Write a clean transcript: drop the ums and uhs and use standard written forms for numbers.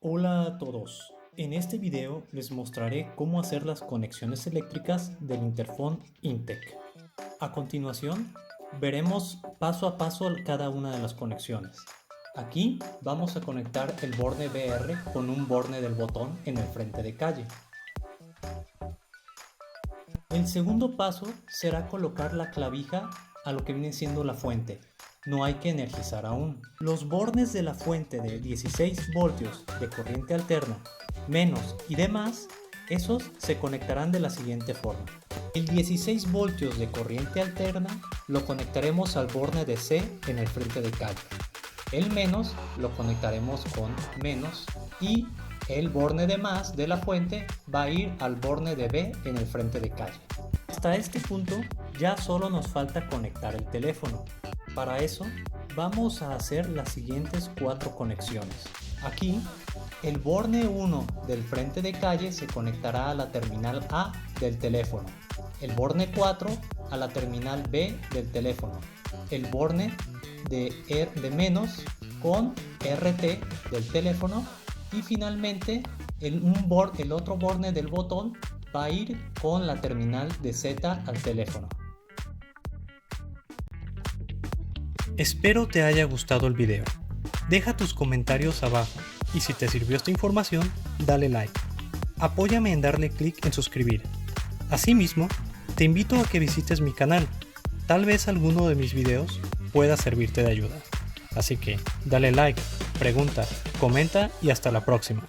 Hola a todos. En este video les mostraré cómo hacer las conexiones eléctricas del interfón Intec. A continuación, veremos paso a paso cada una de las conexiones. Aquí vamos a conectar el borne BR con un borne del botón en el frente de calle. El segundo paso será colocar la clavija a lo que viene siendo la fuente. No hay que energizar aún. Los bornes de la fuente de 16 voltios de corriente alterna, menos y demás, esos se conectarán de la siguiente forma. El 16 voltios de corriente alterna lo conectaremos al borne de C en el frente de calle. El menos lo conectaremos con menos y el borne de más de la fuente va a ir al borne de B en el frente de calle. Hasta este punto ya solo nos falta conectar el teléfono. Para eso vamos a hacer las siguientes 4 conexiones. Aquí el borne 1 del frente de calle se conectará a la terminal A del teléfono, el borne 4 a la terminal B del teléfono, el borne de menos con RT del teléfono y finalmente el otro borne del botón va a ir con la terminal de Z al teléfono. Espero te haya gustado el video. Deja tus comentarios abajo y si te sirvió esta información, dale like. Apóyame en darle clic en suscribir. Asimismo, te invito a que visites mi canal. Tal vez alguno de mis videos pueda servirte de ayuda. Así que dale like, pregunta, comenta y hasta la próxima.